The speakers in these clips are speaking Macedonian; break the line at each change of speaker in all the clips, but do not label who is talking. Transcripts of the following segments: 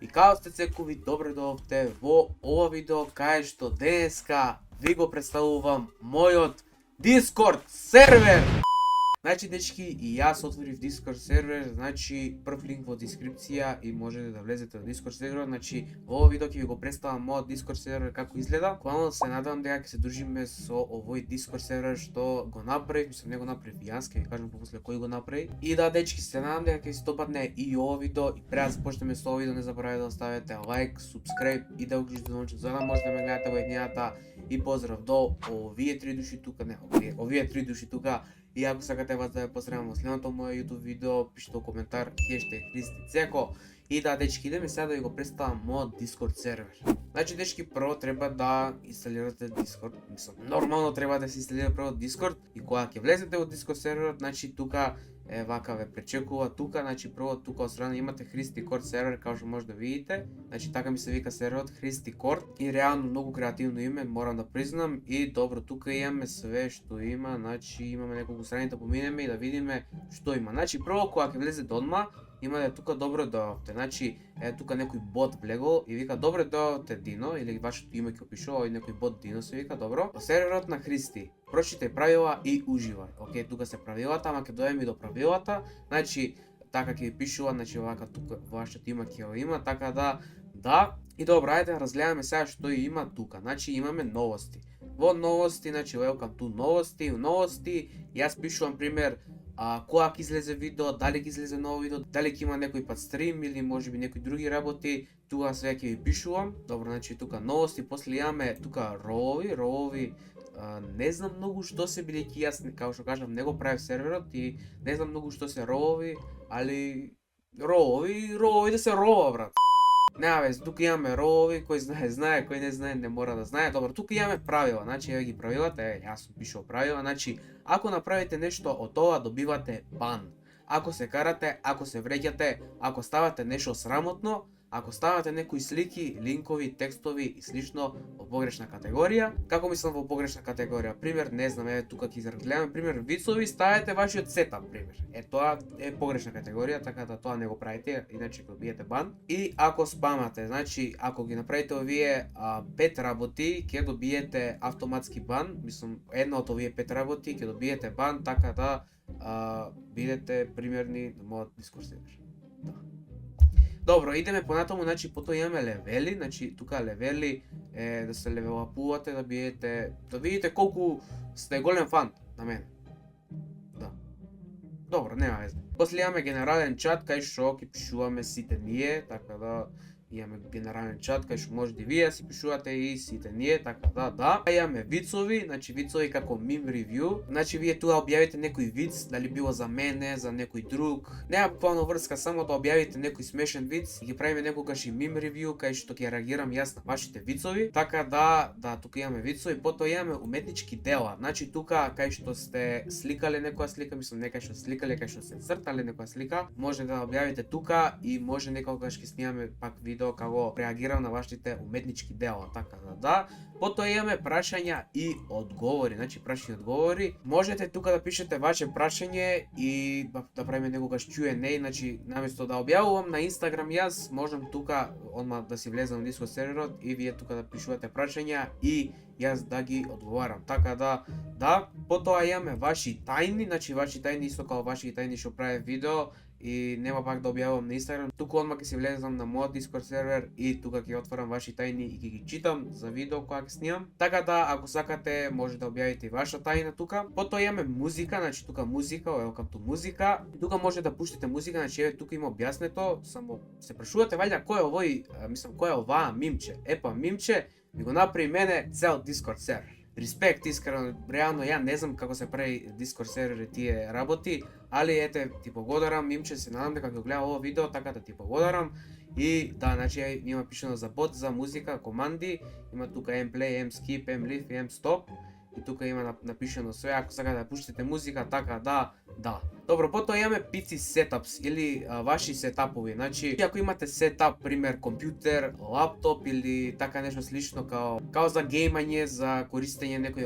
као сте цекови, добре дојдовте во ова видео кај што денеска ви го представувам мојот Discord сервер. Значи, дечки, и јас отворив Discord сервер, значи прв линк во дескрипција и можете да влезете во Discord сервер. Значи, во ова видео ќе ви го представам мојот Discord сервер како изгледа. Буквално се надевам дека ќе се дружиме со овој Discord сервер што го направив, мислам не го направив јас, ќе ви кажам попосле кој го направи. И да, дечки, се надевам дека ќе ви се допадне и ова видео и пред да започнеме со ова видео не заборавајте да оставите лайк, субскрайб и да уклучите звончето за да можете да ме гледате во еднината. И поздрав до овие три души тука, не, овие три души тука. И ако сакате вас да ве поздравам во следното моје YouTube видео, пишете во коментар #HristiCeco. И да, дечки, идеме сега да ви го представам мојот Discord сервер. Значи, дечки, прво треба да инсталирате Discord. Мислам, нормално треба да се инсталира прво Discord. И кога ќе влезете во Discord серверот, значи тука вака ве пречекува тука, значи прво тука од страна имате HristiCord сервер, како што може да видите. Значи така ми се вика серверот HristiCord и реално многу креативно име, морам да признам. И добро, тука имаме све што има, значи имаме неколку страни да поминеме и да видиме што има. Значи прво кога ќе влезете одма, имате тука добро дојдовте. Значи тука некој бот влегол и вика добро дојдовте Дино или вашето име ќе опишува, овој некој бот Дино се вика, добро. Во серверот на Христи. Прочитай правила и уживај. Океј, тука се правилата, ама ќе дојдеме и до правилата. Значи така ќе ви пишува, значи вака тука вашето име ќе го има, така да. И добро, ајде да разгледаме сега што има тука. Значи имаме новости. Во новости, значи welcome to новости, новости, јас пишувам пример кога ќе излезе видео, дали ќе излезе ново видео, дали ќе има некој пат стрим или можеби некои други работи, тука све ќе ви пишувам. Добро, значи тука новости, после имаме тука ролови, не знам многу што се, бидејќи јас, како што кажав, не го правев серверот и не знам многу што се ролови, али ролови да се ролова, брат. Нема вез, тука имаме ролови, кој знае, кој не знае, не мора да знае. Добро, тука имаме правила, значи еве ги правилата, јас сум пишал правила, значи ако направите нешто од ова добивате бан. Ако се карате, ако се вреќате, ако ставате нешто срамотно, ако ставате некои слики, линкови, текстови и слично во погрешна категорија, како мислам во погрешна категорија, пример, не знам, еве тука ќе изгледаме пример вицови, ставате вашиот сетап, пример. Тоа е погрешна категорија, така да тоа не го правите, иначе ќе добиете бан. И ако спамате, значи ако ги направите овие 5 работи, ќе добиете автоматски бан, мислам една од овие 5 работи ќе добиете бан, така да бидете примерни на мојот Discord сервер. Да. Добро, идеме понатаму, значи потоа имаме левели, значи тука левели да се левелапувате, да видите колку сте голем фан на мене. Да. Добро, нема веза. После имаме генерален чат кај што ќе пишуваме сите ние, така да имаме генерален чат кај што можете и вие си пишувате и сите ние, така да. Имаме вицови, значи вицови како мим ревју. Значи вие тука објавите некој виц, дали било за мене, за некој друг. Нема буквално врска, само да објавите некој смешен виц и ги правиме некогаш и мим ревју кај што ќе реагирам јас на вашите вицови. Така да, тука имаме вицови, потоа имаме уметнички дела. Значи тука кај што сте сликале некоја слика, мислам не кај што сликале, кај што се цртале некоја слика, може да објавите тука и може некогаш ќе снимаме пак видео како реагирам на вашите уметнички дела, така да. Потоа имаме прашања и одговори, значи прашања и одговори. Можете тука да пишете ваше прашање и да правиме некогаш Q&A, значи наместо да објавувам на Instagram јас, можам тука одма да си влезам во Discord серверот и вие тука да пишувате прашања и јас да ги одговарам. Така да. Потоа имаме ваши тајни, значи ваши тајни исто како ваши тајни што правев видео и нема пак да објавувам на Instagram. Тука одма ќе си влезам на мојот Discord сервер и тука ќе отворам ваши тајни и ќе ги читам за видео кога ќе снимам. Така да, ако сакате, може да објавите и ваша тајна тука. Потоа имаме музика, значи тука музика, welcome to музика. Тука може да пуштите музика, значи еве тука има објаснето, само се прашувате валјда кој е овој, мислам кој е оваа мимче. Епа мимче ми го направи мене цел Discord сервер. Респект, искрено, реално ја не знам како се прави Discord сервер и тие работи, али ете ти благодарам мимче, се надам дека ќе гледа ова видео, така да ти благодарам. И да, значи има пишано за бот, за музика, команди, има тука mplay, mskip, mleave и mstop. И тука има напишано све, ако сакате да пуштите музика, така да. Добро, потоа имаме PC setups или ваши сетапови. Значи, ако имате сетап, пример компјутер, лаптоп или така нешто слично као за геймање, за користење некои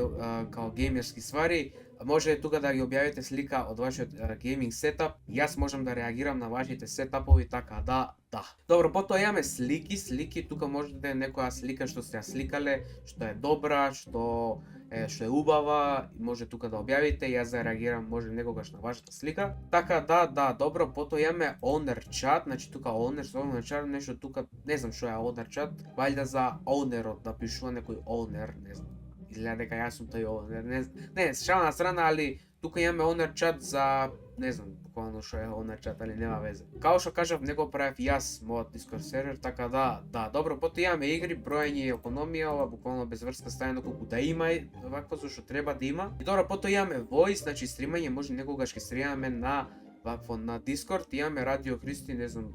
као геймерски ствари, може тука да ги објавите слика од вашиот гейминг сетап. Јас можам да реагирам на вашите сетапови, така да. Добро, потоа имаме слики, тука може да е некоја слика што сте ја сликале, што е добра, што е убава, може тука да објавите, јас да реагирам може некогаш на вашата слика. Така да, добро, потоа имаме owner chat, значи тука owner chat, нешто тука, не знам што е owner chat, валјда за ownerот да пишува некој owner, не знам. Изгледа дека јас сум тој owner, не, шала на страна, али тука имаме owner chat за, не знам, буквално што е owner chat, али нема везе. Као што кажав, него правев јас мојот Discord сервер, така да, добро, потоа имаме игри, броење и економија, ова буквално безврска стајано колку да има и вакво зашто треба да има. И добро, потоа имаме voice, значи стримање, може некогаш ќе стримаме на вакво на Discord, имаме радио Христи, не знам,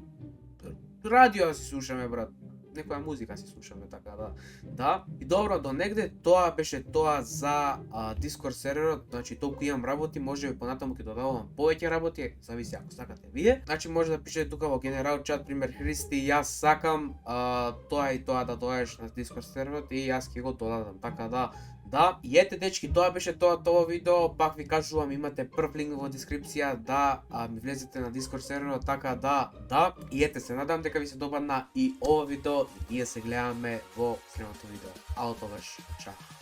радио си слушаме, брат. Некоја музика си слушаме, така да. И добро, до негде тоа беше тоа за Discord серверот, значи толку имам работи, може понатаму ќе додавам повеќе работи, зависи ако сакате вие. Значи може да пишете тука во генерал чат, пример Христи, јас сакам тоа и тоа да доаѓаш на Discord серверот и јас ќе го додадам, така да. И ете дечки, тоа беше тоа видео, пак ви кажувам, имате прв линк во дескрипција да ми влезете на Discord серверот, така да. И ете се, надам дека ви се допадна и ова видео и ние се гледаме во следното видео. Ало тогаш, чао.